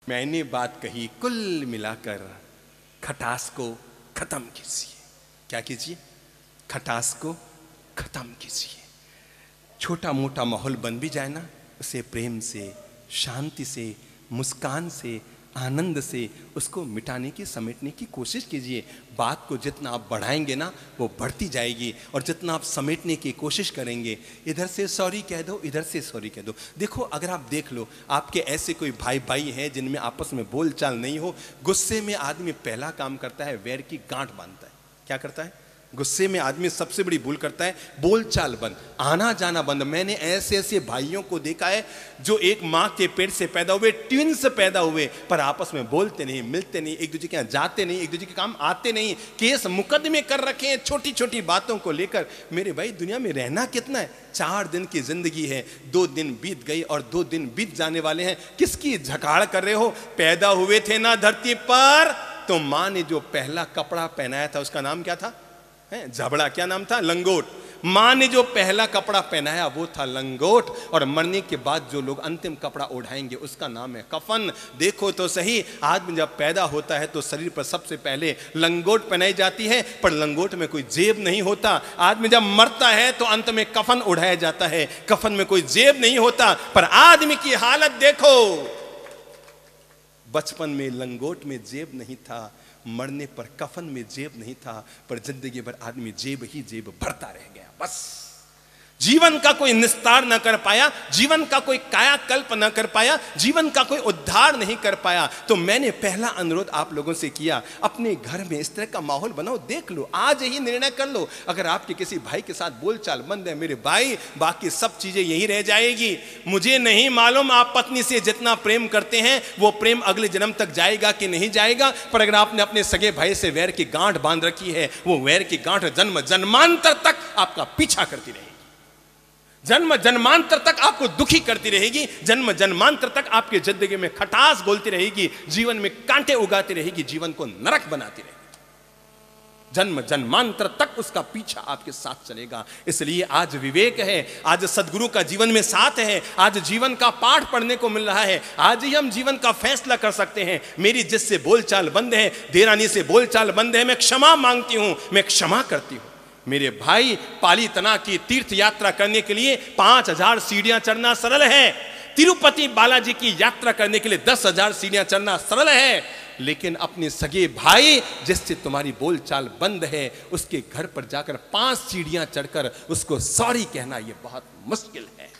मैंने बात कही, कुल मिलाकर खटास को खत्म कीजिए। क्या कीजिए? खटास को खत्म कीजिए। छोटा मोटा माहौल बन भी जाए ना, उसे प्रेम से, शांति से, मुस्कान से, आनंद से उसको मिटाने की, समेटने की कोशिश कीजिए। बात को जितना आप बढ़ाएंगे ना, वो बढ़ती जाएगी, और जितना आप समेटने की कोशिश करेंगे, इधर से सॉरी कह दो, इधर से सॉरी कह दो। देखो, अगर आप देख लो, आपके ऐसे कोई भाई भाई हैं जिनमें आपस में बोल चाल नहीं हो, गुस्से में आदमी पहला काम करता है वैर की गांठ बांधता है। क्या करता है? गुस्से में आदमी सबसे बड़ी भूल करता है, बोलचाल बंद, आना जाना बंद। मैंने ऐसे ऐसे भाइयों को देखा है जो एक माँ के पेट से पैदा हुए, ट्विंस पैदा हुए, पर आपस में बोलते नहीं, मिलते नहीं, एक दूसरे के यहाँ जाते नहीं, एक दूसरे के काम आते नहीं, केस मुकदमे कर रखे हैं छोटी छोटी बातों को लेकर। मेरे भाई, दुनिया में रहना कितना है? 4 दिन की जिंदगी है, 2 दिन बीत गई और 2 दिन बीत जाने वाले हैं। किसकी झकाड़ कर रहे हो? पैदा हुए थे ना धरती पर, तो माँ ने जो पहला कपड़ा पहनाया था उसका नाम क्या था? झबड़ा। क्या नाम था? लंगोट। माँ ने जो पहला कपड़ा पहनाया वो था लंगोट, और मरने के बाद जो लोग अंतिम कपड़ा ओढ़ाएंगे उसका नाम है कफन। देखो तो सही, आदमी जब पैदा होता है तो शरीर पर सबसे पहले लंगोट पहनाई जाती है, पर लंगोट में कोई जेब नहीं होता। आदमी जब मरता है तो अंत में कफन ओढ़ाया जाता है, कफन में कोई जेब नहीं होता। पर आदमी की हालत देखो, बचपन में लंगोट में जेब नहीं था, मरने पर कफन में जेब नहीं था, पर जिंदगी भर आदमी जेब ही जेब भरता रह गया। बस जीवन का कोई निस्तार न कर पाया, जीवन का कोई कायाकल्प न कर पाया, जीवन का कोई उद्धार नहीं कर पाया। तो मैंने पहला अनुरोध आप लोगों से किया, अपने घर में इस तरह का माहौल बनाओ। देख लो, आज ही निर्णय कर लो। अगर आपके किसी भाई के साथ बोलचाल बंद है, मेरे भाई, बाकी सब चीजें यही रह जाएगी। मुझे नहीं मालूम आप पत्नी से जितना प्रेम करते हैं वो प्रेम अगले जन्म तक जाएगा कि नहीं जाएगा, पर अगर आपने अपने सगे भाई से वैर की गांठ बांध रखी है, वो वैर की गांठ जन्म जन्मांतर तक आपका पीछा करती रहेगी, जन्म जन्मांतर तक आपको दुखी करती रहेगी, जन्म जन्मांतर तक आपके जिंदगी में खटास घोलती रहेगी, जीवन में कांटे उगाती रहेगी, जीवन को नरक बनाती रहेगी। जन्म जन्मांतर तक उसका पीछा आपके साथ चलेगा। इसलिए आज विवेक है, आज सदगुरु का जीवन में साथ है, आज जीवन का पाठ पढ़ने को मिल रहा है, आज ही हम जीवन का फैसला कर सकते हैं। मेरी जिससे बोलचाल बंद है, देरानी से बोलचाल बंद है, मैं क्षमा मांगती हूं, मैं क्षमा करती हूं। मेरे भाई, पाली तना की तीर्थ यात्रा करने के लिए 5000 सीढ़ियां चढ़ना सरल है, तिरुपति बालाजी की यात्रा करने के लिए 10,000 सीढ़ियां चढ़ना सरल है, लेकिन अपने सगे भाई जिससे तुम्हारी बोलचाल बंद है, उसके घर पर जाकर 5 सीढ़ियां चढ़कर उसको सॉरी कहना यह बहुत मुश्किल है।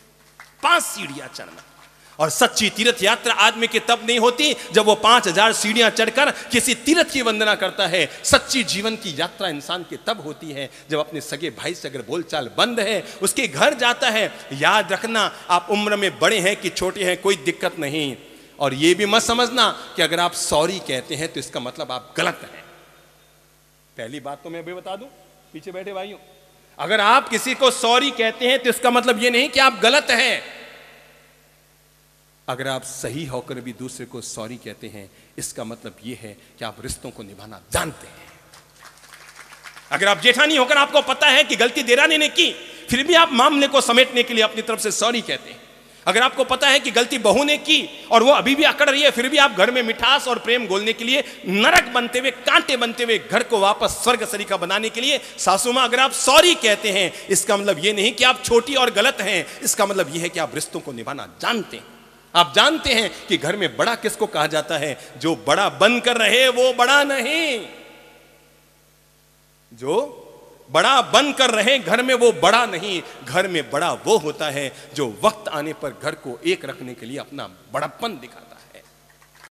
5 सीढ़ियां चढ़ना। और सच्ची तीर्थ यात्रा आदमी की तब नहीं होती जब वो 5000 सीढ़ियां चढ़कर किसी तीर्थ की वंदना करता है। सच्ची जीवन की यात्रा इंसान की तब होती है जब अपने सगे भाई से अगर बोलचाल बंद है, उसके घर जाता है। याद रखना, आप उम्र में बड़े हैं कि छोटे हैं, कोई दिक्कत नहीं। और ये भी मत समझना कि अगर आप सॉरी कहते हैं तो इसका मतलब आप गलत हैं। पहली बात तो मैं अभी बता दूं पीछे बैठे भाइयों, अगर आप किसी को सॉरी कहते हैं तो इसका मतलब ये नहीं कि आप गलत हैं। अगर आप सही होकर भी दूसरे को सॉरी कहते हैं, इसका मतलब यह है कि आप रिश्तों को निभाना जानते हैं। अगर आप जेठानी होकर आपको पता है कि गलती देरानी ने की, फिर भी आप मामले को समेटने के लिए अपनी तरफ से सॉरी कहते हैं। अगर आपको पता है कि गलती बहू ने की और वो अभी भी अकड़ रही है, फिर भी आप घर में मिठास और प्रेम घोलने के लिए, नरक बनते हुए, कांटे बनते हुए घर को वापस स्वर्ग सरीखा बनाने के लिए, सासू मां, अगर आप सॉरी कहते हैं, इसका मतलब ये नहीं कि आप छोटी और गलत हैं। इसका मतलब यह है कि आप रिश्तों को निभाना जानते हैं। आप जानते हैं कि घर में बड़ा किसको कहा जाता है? जो बड़ा बनकर रहे वो बड़ा नहीं, जो बड़ा बनकर रहे घर में वो बड़ा नहीं। घर में बड़ा वो होता है जो वक्त आने पर घर को एक रखने के लिए अपना बड़प्पन दिखाता है।